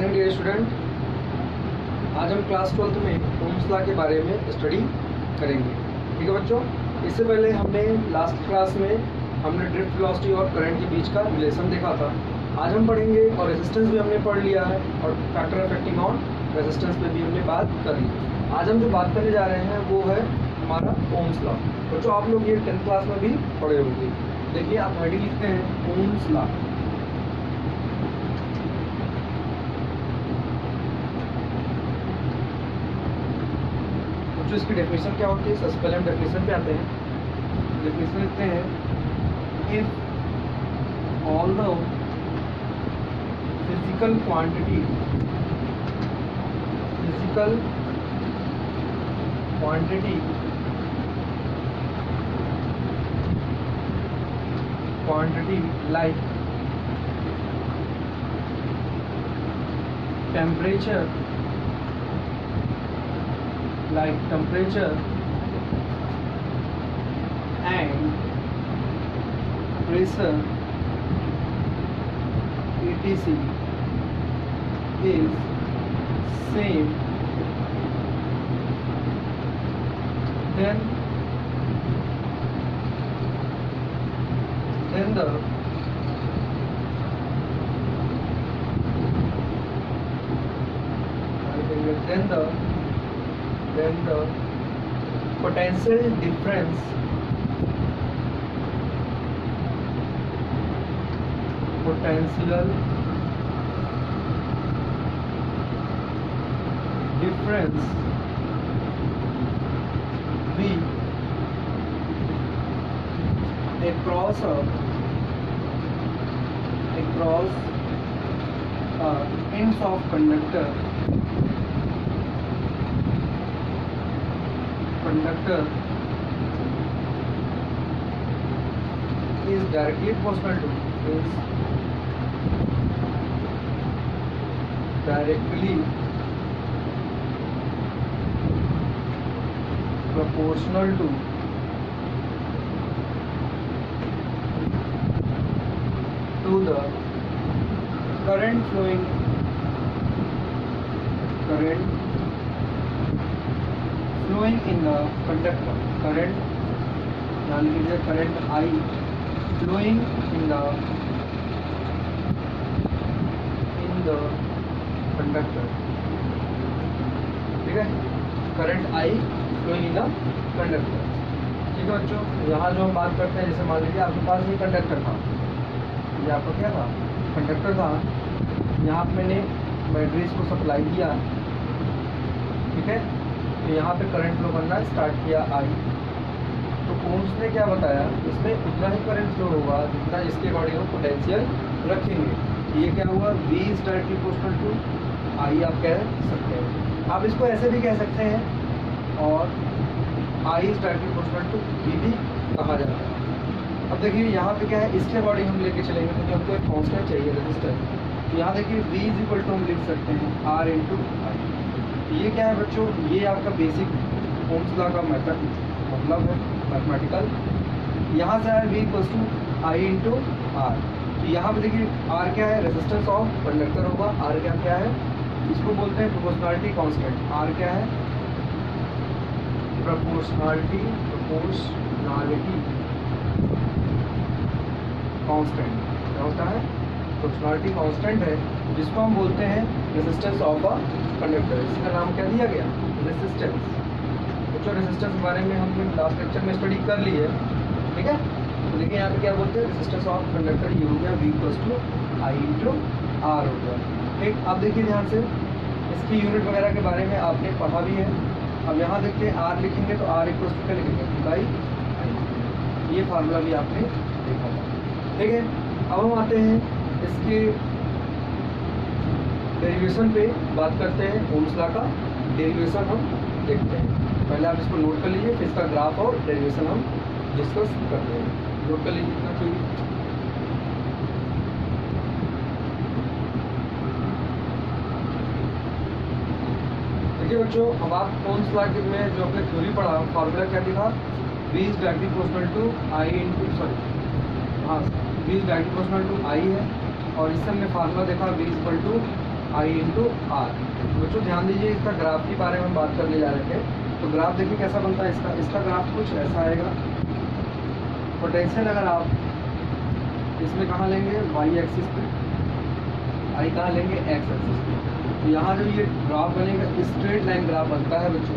Morning dear student. आज हम class 12th में ओम्स लॉ के बारे में स्टडी करेंगे। ठीक है बच्चों, इससे पहले हमने लास्ट क्लास में हमने ड्रिफ्ट वेलोसिटी और करंट के बीच का रिलेशन देखा था। आज हम पढ़ेंगे और रेजिस्टेंस भी हमने पढ़ लिया है और फैक्टर अफेक्टिंग ऑन रेजिस्टेंस पे भी हमने बात कर ली। आज हम जो बात करने जा रहे हैं वो है हमारा ओम्स लॉ। बच्चों आप लोग ये 10th क्लास में भी पढ़े होंगे। देखिए आप हेडिंग लिखते हैं ओम्स लॉ। जो इसकी डेफिनेशन क्या होती है, सबसे पहले हम डेफिनेशन पे आते हैं। डेफिनेशन लिखते हैं, if all the physical quantity like temperature and pressure etc is same, then the potential difference V across ends of conductor is directly proportional to the current flowing in the conductor, current I flowing in the conductor। ठीक है, current I flowing in the conductor। ठीक है बच्चों, यहाँ जो हम बात करते हैं, जैसे मान लीजिए आपके पास ये कंडक्टर था, ये आपका क्या था, कंडक्टर था। यहाँ पे मैंने बैटरीज को सप्लाई किया, ठीक है, तो यहाँ पे करंट फ्लो करना स्टार्ट किया I। तो ओम्स ने क्या बताया, इसमें उतना ही करंट फ्लो होगा जितना इसके अकॉर्डिंग हम पोटेंशियल रखेंगे। ये क्या हुआ, V is directly proportional to I आप कह सकते हैं। आप इसको ऐसे भी कह सकते हैं और I is directly proportional to V भी कहा जाता है। अब देखिए यहाँ पे क्या है, इसके अकॉर्डिंग हम लेके चलेंगे क्योंकि हमको एक कांस्टेंट चाहिए रेजिस्टेंस। तो यहाँ देखिए V इज इक्वल टू हम लिख सकते हैं R इंटू आई। ये क्या है बच्चों, ये आपका बेसिक ओम्स लॉ का मतलब है मैथमेटिकल। यहाँ से आया V equal to I into R. तो यहाँ पे देखिए R क्या है, रेजिस्टेंस ऑफ कंडक्टर होगा। R क्या है, इसको बोलते हैं प्रोपोर्शनलिटी कांस्टेंट। R क्या है, प्रोपोर्शनलिटी कांस्टेंट। क्या होता है, प्रोपोर्शनलिटी कांस्टेंट है, जिसको हम बोलते हैं रेजिस्टेंस ऑफ अ कंडक्टर। इसका नाम क्या दिया गया, रेजिस्टेंस। बच्चों रेजिस्टेंस के बारे में हमने लास्ट लेक्चर में स्टडी कर ली है, ठीक है। तो देखिए यहाँ पे क्या बोलते हैं, रेजिस्टेंस ऑफ कंडक्टर ये हो गया V equals to I into R हो गया। ठीक, अब देखिए ध्यान से, इसकी यूनिट वगैरह के बारे में आपने पढ़ा भी है। अब यहाँ देखिए R लिखेंगे तो R इक्वल्स टू क्या लिखेंगे, बाई आई। ये फार्मूला भी आपने देखा था, ठीक है। अब हम आते हैं इसके डेरिवेशन पे, बात करते हैं। ओम्स लॉ का डेरिवेशन हम देखते हैं। पहले आप इसको नोट कर लीजिए, फिर इसका ग्राफ और डेरिवेशन हम डिस्कस करते हैं। नोट कर लीजिए इतना कोई। देखिए बच्चों, अब आप ओम्स लॉ में जो अपने थ्योरी पढ़ा, फार्मूला क्या दिखा, V is directly proportional to I into V is directly proportional to I है। और इससे हमने फार्मूला देखा V equal to I into R. बच्चों ध्यान दीजिए, इसका ग्राफ के बारे में बात करने जा रहे थे। तो ग्राफ देखिए कैसा बनता है इसका ग्राफ कुछ ऐसा आएगा। पोटेंशियल अगर आप इसमें कहाँ लेंगे, वाई एक्सिस पे, आई कहाँ लेंगे, एक्स एक्सिस पे। तो यहाँ जो ये ग्राफ बनेगा स्ट्रेट लाइन ग्राफ बनता है बच्चों।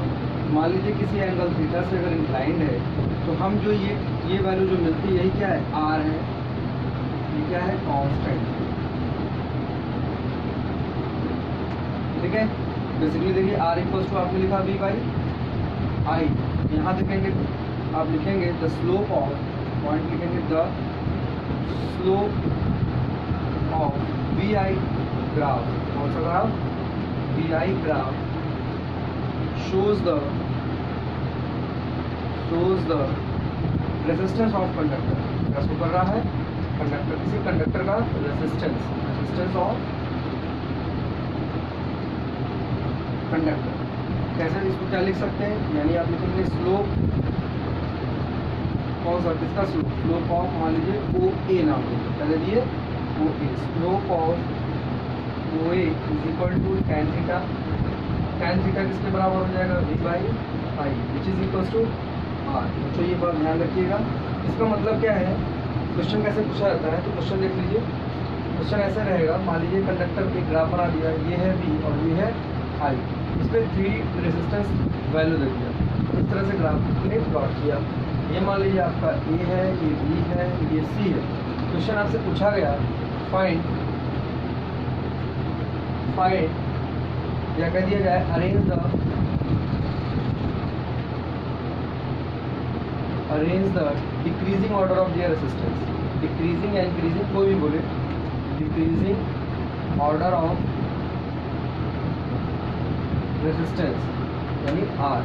मान लीजिए किसी एंगल थीटा से अगर इंक्लाइंड है तो हम जो ये वैल्यू जो मिलती है यही क्या है, आर है। ये क्या है, कांस्टेंट। ठीक है, बेसिकली देखिए आर इक्वल्स टू आपने लिखा वी बाई आई। यहाँ देखेंगे आप लिखेंगे द स्लोप ऑफ, पॉइंट लिखेंगे the slope of V I graph. कौन सा ग्राफ, V I graph shows the resistance of conductor. क्या शो कर रहा है, कंडक्टर, किसी कंडक्टर का रेजिस्टेंस ऑफ कंडक्टर। कैसे इसको क्या लिख सकते हैं, यानी आप लिखेंगे स्लोप, कौन सा, किसका स्लोप, स्लोप ऑफ मान लीजिए ओ ए नाम लीजिए, क्या दे दिए, O A. Slope of O A is equal to tan theta. tan theta किसके बराबर हो जाएगा, V by I, which is equal to R. तो ये बात ध्यान रखिएगा। इसका मतलब क्या है, क्वेश्चन कैसे पूछा जाता है, तो क्वेश्चन देख लीजिए। क्वेश्चन ऐसे रहेगा, मान लीजिए कंडक्टर एक ग्राफ बना दिया, ये है बी और ये है आई, इस पर 3 रेजिस्टेंस वैल्यू दे दिया। इस तरह से ग्राफ ने प्लॉट किया। ये मान लीजिए आपका ए है, ये बी है, ये सी है। क्वेश्चन आपसे पूछा गया फाइंड या कह दिया जाए arrange the decreasing order of their resistance. Decreasing या इंक्रीजिंग कोई भी बोले, डिक्रीजिंग ऑर्डर ऑफ रेजिस्टेंस यानी आर।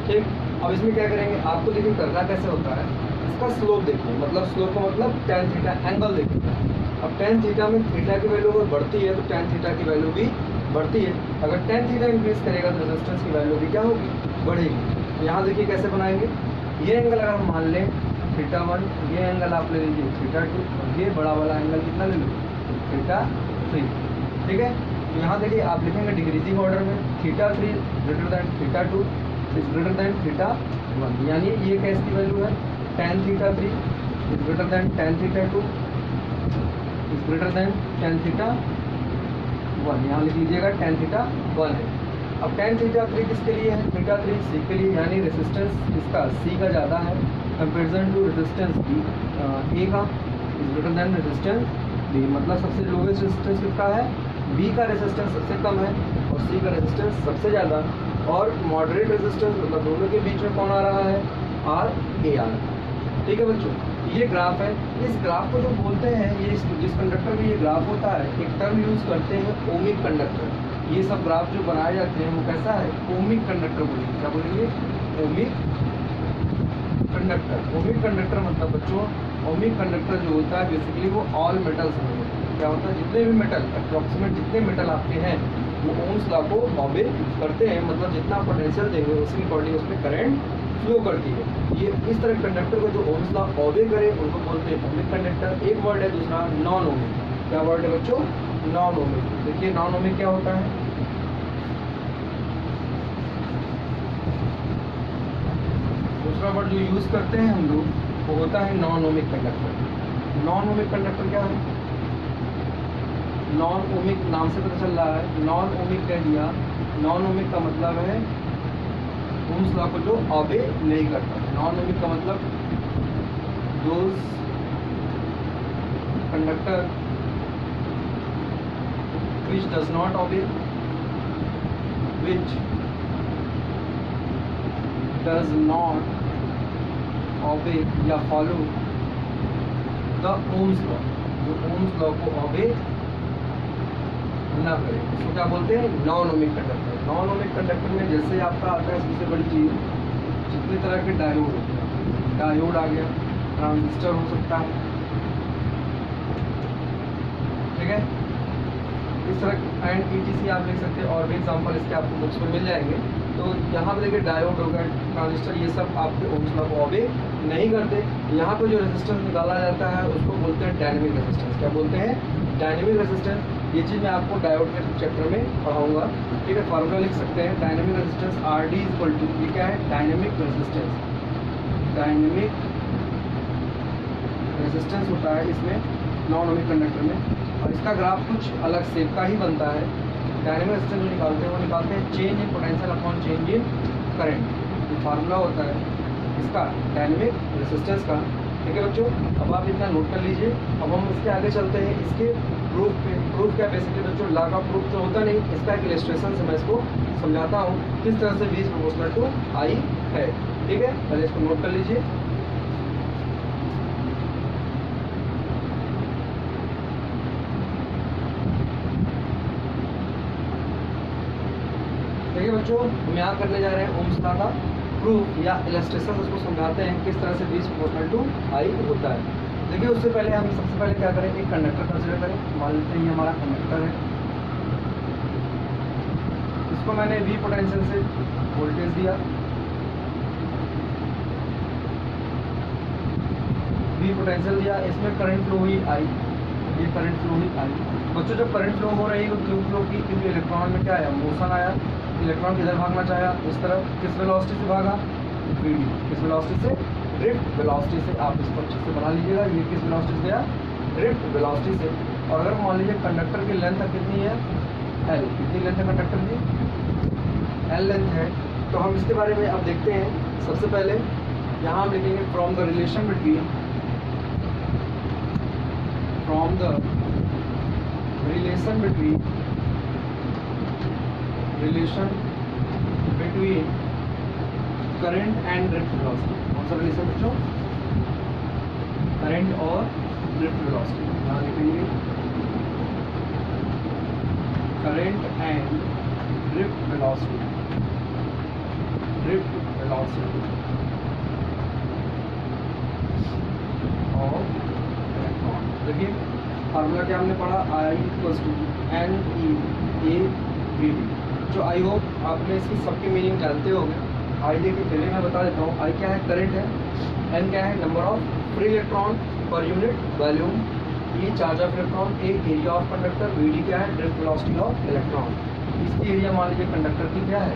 ठीक, अब इसमें क्या करेंगे, आपको लेकिन करना कैसे होता है, इसका स्लोप देखिए, मतलब स्लोप का मतलब tan थीटा एंगल देखिए। अब tan थीटा में थीटा की वैल्यू अगर बढ़ती है तो tan थीटा की वैल्यू भी बढ़ती है। अगर tan थीटा इंक्रीज करेगा तो रेजिस्टेंस की वैल्यू भी क्या होगी, बढ़ेगी। तो यहाँ देखिए कैसे बनाएंगे, ये एंगल अगर हम मान लें θ1, ये एंगल आप ले लीजिए θ2, और ये बड़ा वाला एंगल कितना ले लो, θ3। ठीक है, तो यहाँ देखिए आप लिखेंगे डिक्रीजिंग ऑर्डर में θ3 greater than θ2 is greater than θ1, यानी ये कैस की वैल्यू है, tan θ3 is greater than tan θ2 is greater than tan θ1। यहाँ लिख लीजिएगा tan θ1 है। अब tan θ3 किसके लिए है, θ3 सी के लिए, यानी रेजिस्टेंस इसका सी का ज़्यादा है comparison to resistance B A का, is greater than resistance B. मतलब सबसे लोवेस्ट रेजिस्टेंस किसका है, बी का रेजिस्टेंस सबसे कम है और सी का रेजिस्टेंस सबसे ज़्यादा। और मॉडरेट रेजिस्टेंस मतलब दोनों के बीच में कौन आ रहा है, आर ए आर। ठीक है बच्चों, ये ग्राफ है। इस ग्राफ को जो बोलते हैं, ये जिस कंडक्टर में ये ग्राफ होता है, एक टर्म यूज़ करते हैं ओमिक कंडक्टर। ये सब ग्राफ जो बनाए जाते हैं वो कैसा है, ओमिक कंडक्टर बोलेंगे। क्या बोलेंगे, ओमिक कंडक्टर। ओमिक कंडक्टर मतलब बच्चों, ओमिक कंडक्टर जो होता है बेसिकली वो ऑल मेटल्स में होता है। क्या होता है, जितने भी मेटल, अप्रॉक्सीमेट जितने मेटल आपके हैं वो ओम्स लॉ को ऑबे करते हैं। मतलब जितना पोटेंशियल देंगे उसकी अकॉर्डिंग उसमें करंट फ्लो करती है। ये इस तरह कंडक्टर को जो ओम्स लॉ ऑबे करे उनको बोलते हैं ओमिक कंडक्टर। एक वर्ड है दूसरा नॉन ओमिक। क्या वर्ड है बच्चों, नॉन ओमिक। देखिए नॉन ओमिक क्या होता है, दूसरा वर्ड जो यूज करते हैं हम लोग वो होता है non ohmic conductor. Non ohmic conductor क्या है, नॉन ओमिक नाम से पता चल रहा है, नॉन ओमिक कह दिया। नॉन ओमिक का मतलब है ओम्स लॉ को जो ऑबे नहीं करता। नॉन ओमिक का मतलब those conductor which does not obey, which does not obey या follow the Ohm's law, जो Ohm's law को obey ना करे उसको क्या बोलते हैं, non ohmic conductor. Non ohmic conductor में जैसे आपका आता है सबसे बड़ी चीज़, जितने तरह के डायोड होते हैं, डायोड आ गया, ट्रांजिस्टर हो सकता है, ठीक है, इस तरह एंड ETC आप लिख सकते हैं। और भी एग्जाम्पल इसके आपको बुक्स में मिल जाएंगे। तो यहाँ पे देखिए डायोड हो गया, ट्रांजिस्टर, ये सब आपके ओम्स लॉ को ओबे नहीं करते। यहाँ पे जो रेजिस्टेंस निकाला जाता है उसको बोलते हैं डायनेमिक रेजिस्टेंस। क्या बोलते हैं? Dynamic resistance. ये चीज़ मैं आपको डायोड के चैप्टर में पढ़ाऊंगा, ठीक है। फार्मूला लिख सकते हैं dynamic resistance R D equal to, ये क्या है? Dynamic resistance. डायनेमिक रेजिस्टेंस होता है इसमें नॉन ओमिक कंडक्टर में, और इसका ग्राफ कुछ अलग शेप का ही बनता है। डायनेमिक रेजिस्टेंस जो निकालते हैं वो निकालते हैं change in potential upon change in current. ये फार्मूला होता है इसका डायनेमिक रेजिस्टेंस का, ठीक है बच्चों। अब आप इतना नोट कर लीजिए। अब हम इसके आगे चलते हैं इसके प्रूफ पे। प्रूफ क्या बेसिकली बच्चों, लॉ का प्रूफ तो होता नहीं, इसका एक इलस्ट्रेशन से मैं इसको समझाता हूँ किस तरह से V is proportional to I है, ठीक है। पहले इसको नोट कर लीजिए। देखिए बच्चों, हम यहाँ करने जा रहे हैं ओम्स लॉ का प्रूफ या इलस्ट्रेशन, उसको समझाते हैं किस तरह से V is proportional to I होता है। देखिए उससे पहले हम सबसे पहले क्या करें, एक कंडक्टर कंसिडर करें। मान लेते हैं ये हमारा कंडक्टर है, इसको मैंने V पोटेंशियल से वोल्टेज दिया, V पोटेंशियल दिया, इसमें करंट फ्लो हुई I, ये करंट फ्लो हुई I। बच्चों जब करंट फ्लो हो रही है तो क्यों फ्लो की? क्योंकि इलेक्ट्रॉन में क्या आया? मोशन आया। इलेक्ट्रॉन किधर भागना चाहा? इस तरफ। किस वेलोसिटी से भागा? VD। किस वेलोसिटी से? ड्रिफ्ट वेलोसिटी से। आप इसको अच्छे से बना लीजिएगा, ये किस वेलोसिटी से गया? ड्रिफ्ट वेलोसिटी से। और अगर मान लीजिए कंडक्टर की लेंथ कितनी है? L। कितनी लेंथ है कंडक्टर की? L लेंथ है। तो हम इसके बारे में अब देखते हैं। सबसे पहले यहाँ हम लिखेंगे from the relation between, from the relation between current and drift velocity. कौन सा रिलेशन बच्चों? करंट और ड्रिफ्ट वेलोसिटी। यहाँ लिखेंगे current and drift velocity, drift velocity of electron. देखिए फार्मूला क्या हमने पढ़ा? I इक्वल्स टू NE जो आई होप आपने इसकी सबकी मीनिंग जानते होंगे। आई देखिए पहले मैं बता देता हूँ। आई क्या है? करंट है। N क्या है? Number of free electron per unit volume. E charge of electron. A area of conductor. VD क्या है? Drift velocity of electron. इसकी एरिया मान लीजिए कंडक्टर की क्या है?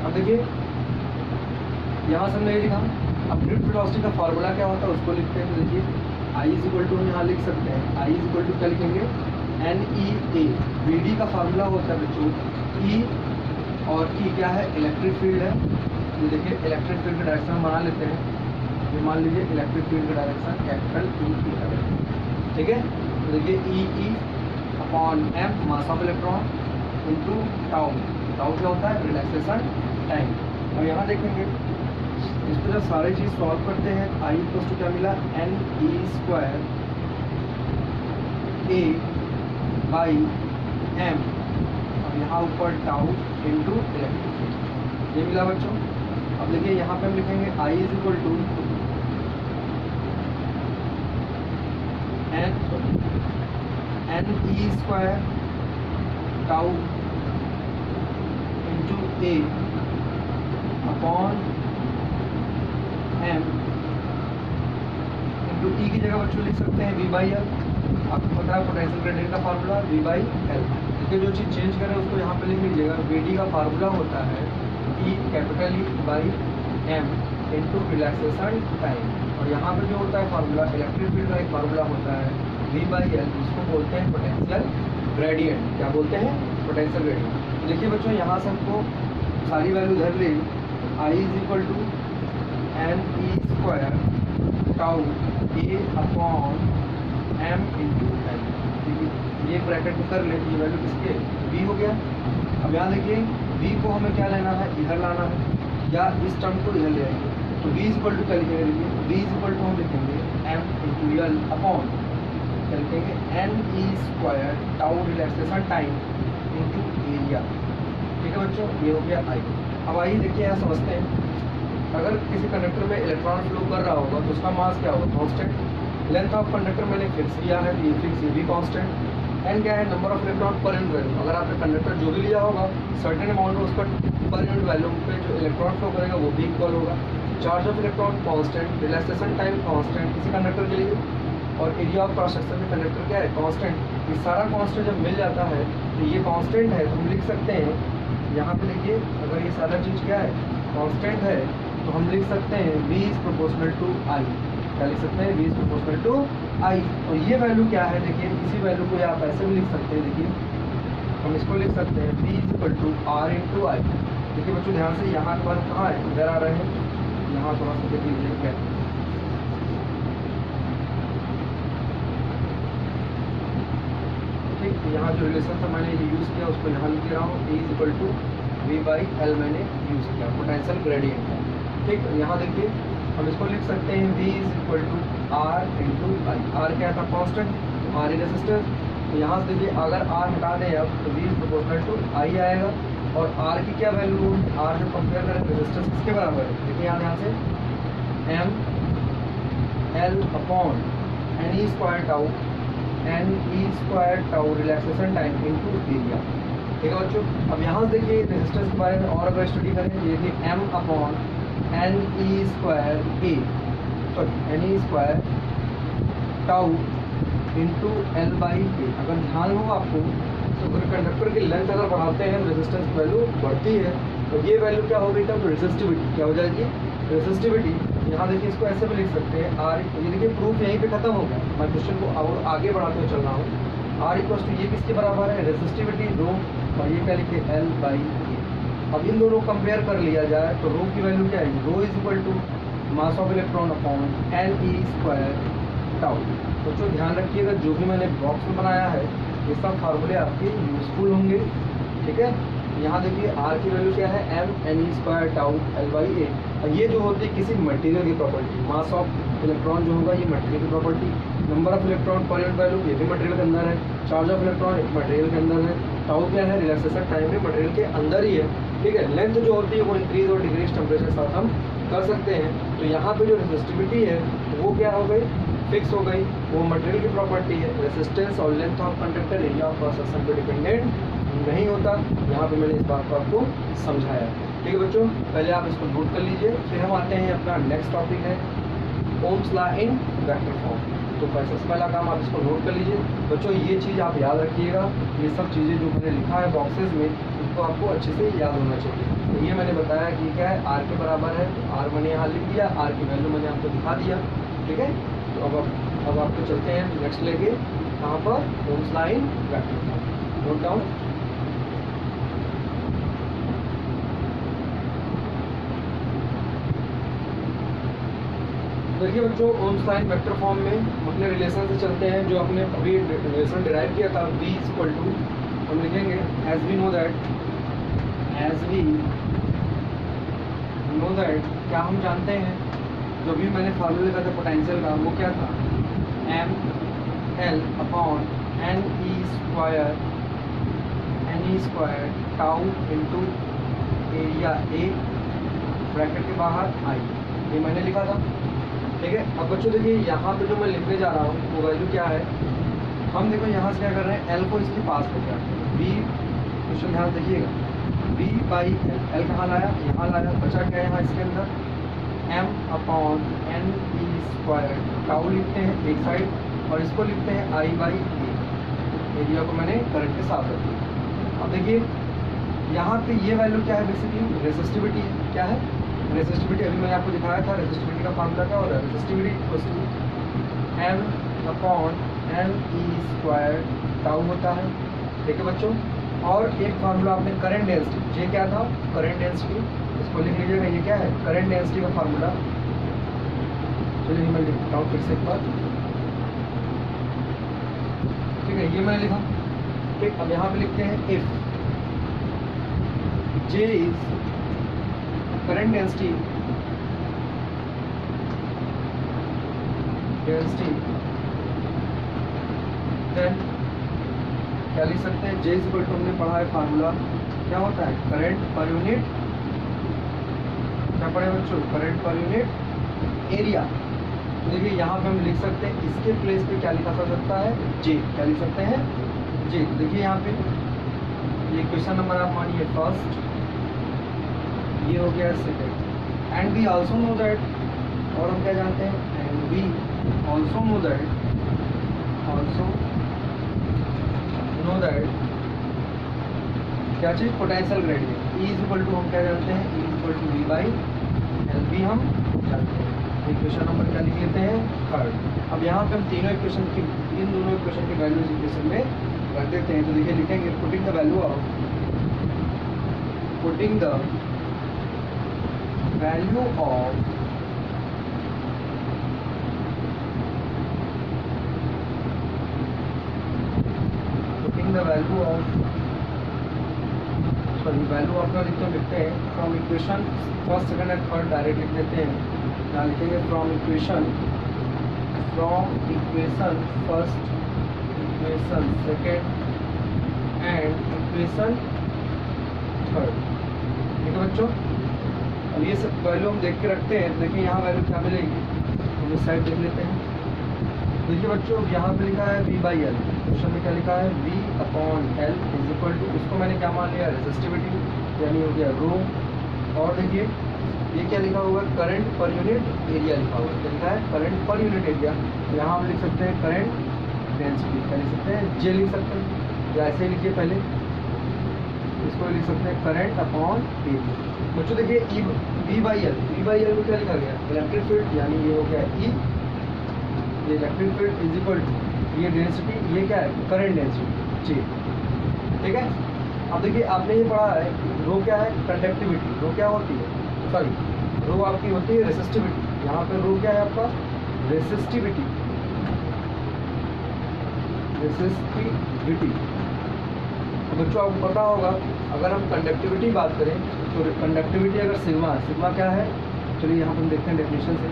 अब देखिए यहाँ से हमने ये लिखा। अब ड्रिफ्ट वेलोसिटी का फार्मूला क्या होता है उसको लिखते हैं। देखिए I इज इक्वल टू, यहाँ लिख सकते हैं I इज इक्वल टू क्या लिखेंगे? NEA। VD का फार्मूला होता है बच्चों E, और E क्या है? इलेक्ट्रिक फील्ड है। ये देखिए इलेक्ट्रिक फील्ड का डायरेक्शन बना लेते हैं। ये मान लीजिए इलेक्ट्रिक फील्ड का डायरेक्शन कैपिटल E है, ठीक है। तो देखिए E upon M mass of electron into tau. Tau क्या होता है? Relaxation time. और यहाँ देखेंगे इस पर जब सारी चीज़ सॉल्व करते हैं I इक्वल्स टू क्या मिला? NE square A by M, और यहाँ ऊपर टाउ इंटू इलेक्ट्रिक फील्ड, ये मिला बच्चों। अब देखिए यहाँ पे हम लिखेंगे I is equal to NE square tau into A upon M into E की जगह बच्चों लिख सकते हैं V बाई L। आपको पता है पोटेंशियल ग्रेडियंट का फार्मूला V बाई L। देखिए जो चीज़ चेंज करें उसको यहाँ पे लिख लीजिएगा। VD का फार्मूला होता है E capital E by M into relaxation time. और यहाँ पे जो होता है फार्मूला इलेक्ट्रिक फील्ड का एक फार्मूला होता है V बाई L, जिसको बोलते हैं पोटेंशियल ग्रेडियंट। क्या बोलते हैं? Potential gradient. देखिए बच्चों यहाँ से हमको सारी वैल्यू धर ले। I is equal to NE square tau A upon M into L। ये ब्रैकेट में कर ले, ये वैल्यू किसके? V हो गया। अब यहाँ देखिए V को हमें क्या लेना है? इधर लाना है, या इस टर्म को इधर ले आएंगे। तो V इज इक्वल टू क्या लिखेंगे? देखिए V इज इक्वल टू हम लिखेंगे M इंटू L अपॉन क्या लिखेंगे? NE square tau relaxation time into area. ठीक है बच्चों, ये हो गया I। अब आइए देखिए यहाँ समझते हैं। अगर किसी कंडक्टर में इलेक्ट्रॉन फ्लो कर रहा होगा तो उसका मास क्या होगा? कांस्टेंट। लेंथ ऑफ कंडक्टर मैंने फिक्स किया है, ये फिक्स, ये भी कांस्टेंट। एन क्या है, number of electron per unit value. अगर आपने कंडक्टर जो भी लिया होगा सर्टेन अमाउंट उस पर यूनिट वैल्यू पे जो इलेक्ट्रॉन फ्लो करेगा वो भी इक्वल होगा। Charge of electron constant, relaxation time constant किसी कंडक्टर के लिए, और एरिया ऑफ क्रॉस सेक्शन में कंडक्टर क्या है, कांस्टेंट। ये सारा कांस्टेंट जब मिल जाता है तो ये कांस्टेंट है तो हम लिख सकते हैं, यहाँ पे देखिए अगर ये सारा चीज़ क्या है कांस्टेंट है तो हम लिख सकते हैं V is proportional to I। क्या लिख सकते हैं, V is proportional to I। और ये वैल्यू क्या है, देखिए इसी वैल्यू को आप ऐसे भी लिख सकते हैं, देखिए हम इसको लिख सकते हैं V is equal to R into I। देखिए बच्चों ध्यान से, यहाँ पर कहाँ है, इधर आ रहे हैं, यहाँ थोड़ा सा देख लीजिए क्या है। ठीक, यहाँ जो रिलेशन था मैंने ये यूज़ किया उसको यहाँ लिख रहा हूँ, E is equal to V by L मैंने यूज़ किया, पोटेंशियल ग्रेडियंट है। ठीक, यहाँ देखिए हम इसको लिख सकते हैं V is equal to R into I। R क्या था, कांस्टेंट, R ई रेजिस्टेंस। तो यहाँ से देखिए अगर R हटा दें अब तो V is proportional to I आएगा। और R की क्या वैल्यू होगी, R जो कंपेयर करें रेजिस्टेंस किसके बराबर है, देखिए यहाँ ध्यान से M L अपॉन N ई स्क्वायर टाउ, N ई square tau relaxation time into area. ठीक है बच्चों, अब यहाँ से देखिए रेजिस्टेंस के बारे में और अगर स्टडी करें तो ये देखिए M upon N E square a, sorry N E square tau into L by a. अगर ध्यान हो आपको तो अगर कंडक्टर की लेंथ अगर बढ़ाते हैं रेजिस्टेंस वैल्यू बढ़ती है तो ये वैल्यू क्या हो गई तब, रेजिस्टिविटी क्या हो जाएगी, रेजिस्टिविटी। यहाँ देखिए इसको ऐसे भी लिख सकते हैं R, ये देखिए प्रूफ यहीं पे खत्म हो गया, मैं क्वेश्चन को और आगे बढ़ाते हुए चल रहा हूँ। R इक्वल टू ये किसके बराबर है, रेजिस्टिविटी रो, और ये क्या लिखे L बाई ए। अब इन दोनों कंपेयर कर लिया जाए तो रो की वैल्यू क्या आएगी, rho is equal to mass of electron upon N E square tau. बच्चों ध्यान रखिएगा जो भी मैंने बॉक्स में बनाया है ये सब फार्मूले आपके यूजफुल होंगे। ठीक है, यहाँ देखिए R की वैल्यू क्या है, M N E square tau L by a. और ये जो होती है किसी मटेरियल की प्रॉपर्टी, मास ऑफ इलेक्ट्रॉन जो होगा ये मटेरियल की property, number of electron per unit value ये भी मटेरियल के अंदर है, चार्ज ऑफ इलेक्ट्रॉन एक मटेरियल के अंदर है, टाउ क्या है, रिलैक्सेशन टाइम भी मटेरियल के अंदर ही है। ठीक है, लेंथ जो होती है वो इंक्रीज और डिक्रीज टेम्परेचर के साथ हम कर सकते हैं। तो यहाँ पे जो रेजिस्टिविटी है वो क्या हो गई, फिक्स हो गई, वो मटेरियल की प्रॉपर्टी है। रेजिस्टेंस और length of conductor area of cross section पे डिपेंडेंट नहीं होता। यहाँ पे मैंने इस बात को आपको समझाया। ठीक है बच्चों, पहले आप इसको नोट कर लीजिए, फिर हम आते हैं अपना नेक्स्ट टॉपिक है ohms law in vector form. तो सबसे पहला काम आप इसको नोट कर लीजिए बच्चों, ये चीज़ आप याद रखिएगा, ये सब चीज़ें जो मैंने लिखा है बॉक्सेस में इसको आपको अच्छे से याद होना चाहिए। तो ये मैंने बताया कि क्या है, R के बराबर है, तो R मैंने यहाँ लिख दिया, R की वैल्यू मैंने आपको दिखा दिया। ठीक है, तो अब आपको चलते हैं नेक्स्ट लेके कहाँ पर, ohms law in vector form. Note down. देखिए बच्चों, ohms law in vector form में अपने रिलेशन से चलते हैं, जो आपने अभी रिलेशन डिराइव किया था V इक्वल टू, हम लिखेंगे एज वी नो दैट, क्या हम जानते हैं, जो भी मैंने फार्मूले का था पोटेंशियल का वो क्या था, M L upon N E square tau into area A bracket के बाहर I, ये मैंने लिखा था। ठीक है, अब बच्चों देखिए यहाँ पे जो मैं लिखने जा रहा हूँ वो वैल्यू क्या है, हम देखो यहाँ से क्या कर रहे हैं, L को इसके पास लेके आते हैं, V क्वेश्चन ध्यान देखिएगा, V बाई L कहाँ लाया, यहाँ लाया, बचा क्या है यहाँ इसके अंदर, M अपॉन N ई स्क्वायर टाउ लिखते हैं एक साइड, और इसको लिखते हैं I बाई ए। एरिया को मैंने करंट के साथ रख दिया। अब देखिए यहाँ पे ये वैल्यू क्या है, बेसिकली रेजिस्टिविटी क्या है, रेजिस्टिविटी अभी मैंने आपको दिखाया था, रेजिस्टिविटी का फार्मूला क्या हो रहा है, resistivity equals to M upon N E square tau होता है। ठीक है बच्चों, और एक फार्मूला आपने करंट डेंसिटी, ये क्या था, करंट डेंसिटी, इसको लिख लीजिएगा, ये क्या है, करंट डेंसिटी का फार्मूला। चलिए मैं लिखता हूँ फिर से एक बार। ठीक है, ये मैंने लिखा। ठीक, अब यहाँ पे लिखते हैं if J is current density than क्या लिख सकते हैं, J इज इक्वल टू, हमने पढ़ा है फार्मूला क्या होता है, करंट पर यूनिट, क्या पढ़े बच्चों, करंट पर यूनिट एरिया। देखिए यहाँ पे हम लिख सकते हैं, इसके प्लेस पे क्या लिखा जा सकता है, J, क्या लिख सकते हैं जी देखिए यहाँ पे ये क्वेश्चन नंबर आप मानिए फर्स्ट, ये हो गया second. And we also know that, और हम क्या जानते हैं, and we also know that क्या चीज़, potential gradient E is equal to, हम क्या जानते हैं, E is equal to V by L बी हम जानते हैं। इक्वेशन नंबर क्या लिख लेते हैं, थर्ड। अब यहाँ पे हम तीनों इक्वेशन की, इन दोनों इक्वेशन की वैल्यूज इक्वेशन में रख देते हैं। तो देखिए लिखेंगे putting the value of putting the value of value of का लिखते हैं from equation first second and third direct लिख देते हैं। यहाँ लिखेंगे from equation first, equation second and equation third. ठीक है बच्चों, अब ये सब वैल्यू हम देख के रखते हैं। देखिए यहाँ वैल्यू क्या मिलेगी, हम इस साइड देख लेते हैं। देखिए बच्चों यहाँ पे लिखा है v बाई एल, क्वेश्चन में क्या लिखा है, v upon L is equal to, उसको मैंने क्या मान लिया, रेजिस्टिविटी, यानी हो गया रो। और देखिए ये क्या लिखा होगा, करंट पर यूनिट एरिया लिखा होगा। क्या लिखा है, करंट पर यूनिट एरिया। यहाँ हम लिख सकते हैं करंट डेंसिटी, क्या लिख सकते हैं, जे लिख सकते हैं, या ऐसे ही लिखिए पहले, इसको लिख सकते हैं करंट अपॉन एरिया। बच्चों देखिए v बाई एल को क्या लिखा गया, इलेक्ट्रिक फील्ड, यानी ये हो गया ई, ये electric field is equal to ये डेंसिटी, ये क्या है, करंट डेंसिटी जी। ठीक है, अब देखिए आपने ये पढ़ा है, रो क्या है, कंडक्टिविटी, रो क्या होती है, सॉरी रो आपकी होती है रेसिस्टिविटी। यहाँ पे रो क्या है आपका, रेसिस्टिविटी। तो बच्चों आपको पता होगा, अगर हम कंडक्टिविटी बात करें तो कंडक्टिविटी अगर सिग्मा क्या है, चलिए यहाँ पर हम देखते हैं डेफिनेशन से,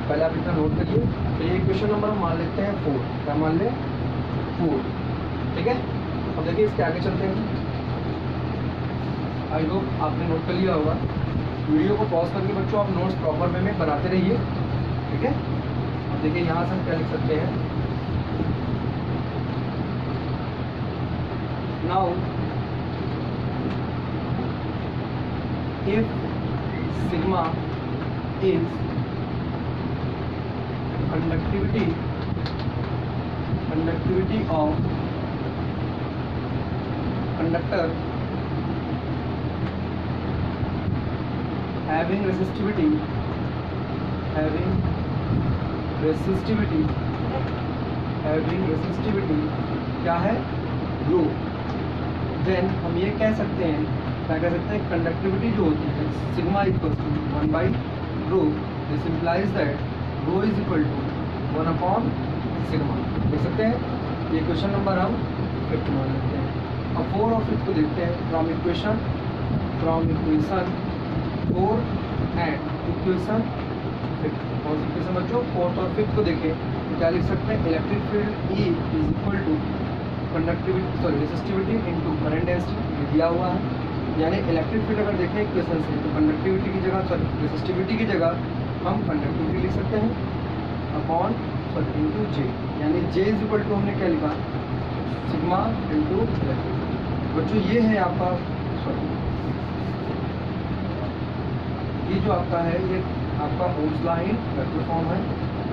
पहले आप इतना नोट करिए। तो ये क्वेश्चन नंबर हम मान लेते हैं 4, क्या मान लें, 4। ठीक है, अब देखिए इसके आगे चलते हैं। आई होप आपने नोट कर लिया होगा। वीडियो को पॉज करके बच्चों आप नोट्स प्रॉपर वे में बनाते रहिए। ठीक है, अब देखिए यहाँ से हम क्या लिख सकते हैं, now if sigma is conductivity of conductor having resistivity क्या है, रो, देन हम ये कह सकते हैं, क्या कह सकते हैं, कंडक्टिविटी जो होती है sigma equal to 1 by rho, this implies that rho is equal to 1 upon sigma. देख सकते हैं, ये क्वेश्चन नंबर हम 5 मान लेते हैं। अब 4 और 5 को देखते हैं, फ्रॉम इक्वेशन 4 एंड इक्वेशन 5। और इक्वेशन बच्चों 4 और 5 को देखें तो क्या लिख सकते हैं, electric field E is equal to conductivity sorry resistivity into current density दिया हुआ है। यानी इलेक्ट्रिक फील्ड अगर देखें इक्वेशन से तो कंडक्टिविटी की जगह सॉरी रेसिस्टिविटी की जगह हम कंडक्टिविटी लिख सकते हैं अपॉन सॉरी इंटू जे, यानी जे इज इक्वल टू हमने क्या लिखा, सिग्मा इंटू इलेक्ट्रिक। बच्चों ये है आपका सॉरी ये जो आपका है ये आपका Ohm's law in vector form है,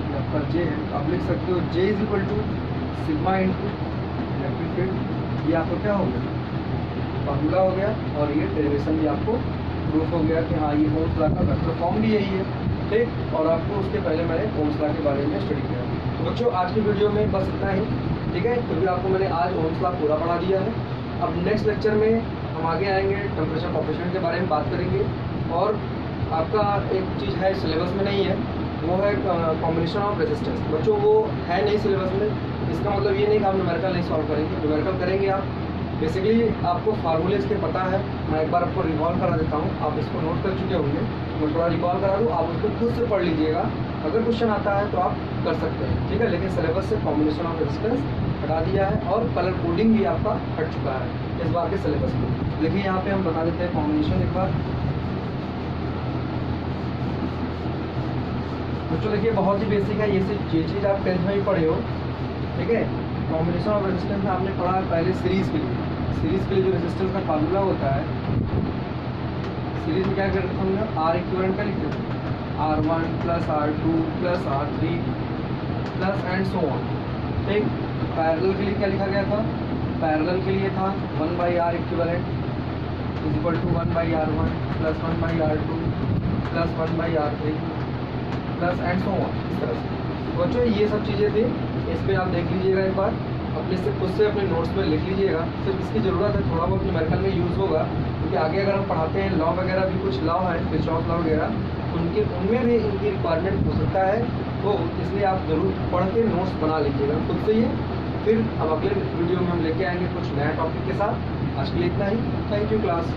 ये आपका जे है। आप लिख सकते हो J is equal to sigma into electric field. ये आपको क्या हो गया, फार्मूला हो गया, और ये डेरिवेशन भी आपको प्रूफ हो गया कि हाँ ये ओम्स लॉ का वेक्टर फॉर्म भी यही है। ठीक, और आपको उसके पहले मैंने ओम्स लॉ के बारे में स्टडी किया। तो बच्चों आज की वीडियो में बस इतना ही। ठीक है, क्योंकि आपको मैंने आज ओम्स लॉ पूरा पढ़ा दिया है। अब नेक्स्ट लेक्चर में हम आगे आएंगे, टेम्परेचर कोएफिशिएंट के बारे में बात करेंगे। और आपका एक चीज़ है सिलेबस में नहीं है, वो है कॉम्बिनेशन ऑफ रेजिस्टेंस। बच्चों वो है नहीं सिलेबस में, इसका मतलब ये नहीं कि आप न्यूमेरिकल नहीं सॉल्व करेंगे, न्यूमेरिकल करेंगे आप। बेसिकली आपको फार्मूले इसके पता है, मैं एक बार आपको रिकॉल करा देता हूँ, आप इसको नोट कर चुके होंगे, मैं थोड़ा रिकॉल करा दूँ, आप उसको खुद से पढ़ लीजिएगा। अगर क्वेश्चन आता है तो आप कर सकते हैं। ठीक है, लेकिन सिलेबस से कॉम्बिनेशन ऑफ रेजिस्टेंस हटा दिया है और कलर कोडिंग भी आपका हट चुका है इस बार के सिलेबस में। देखिए यहाँ पे हम बता देते हैं कॉम्बिनेशन एक बार। बच्चों देखिए बहुत ही बेसिक है, ये चीज़ आप 10th में ही पढ़े हो। ठीक है, कॉम्बिनेशन ऑफ रेजिस्टेंस में आपने पढ़ा है पहले सीरीज़ के लिए जो रेजिस्टेंस का फार्मूला होता है, सीरीज में क्या करते थे हमने, आर इक्विवेलेंट का लिखते थे, R1 plus R2 plus R3 plus and so on. ठीक, पैरेलल के लिए क्या लिखा गया था, पैरेलल के लिए था 1/R equivalent is equal to 1/R1 plus 1/R2 plus 1/R3 plus and so on. इस तरह से बच्चों ये सब चीज़ें थी, इस पर आप देख लीजिएगा एक बार, अपने से खुद से अपने नोट्स में लिख लीजिएगा। सिर्फ इसकी ज़रूरत है, थोड़ा बहुत न्यूमेरिकल में यूज़ होगा, क्योंकि आगे अगर हम पढ़ाते हैं लॉ वगैरह भी, कुछ लॉ है किरचॉफ लॉ वगैरह, उनमें भी इनकी रिक्वायरमेंट हो सकता है, तो इसलिए आप ज़रूर पढ़ के नोट्स बना लीजिएगा खुद से ही। फिर अब अगले वीडियो में हम लेके आएंगे कुछ नया टॉपिक के साथ। आज के लिए इतना ही। Thank you class.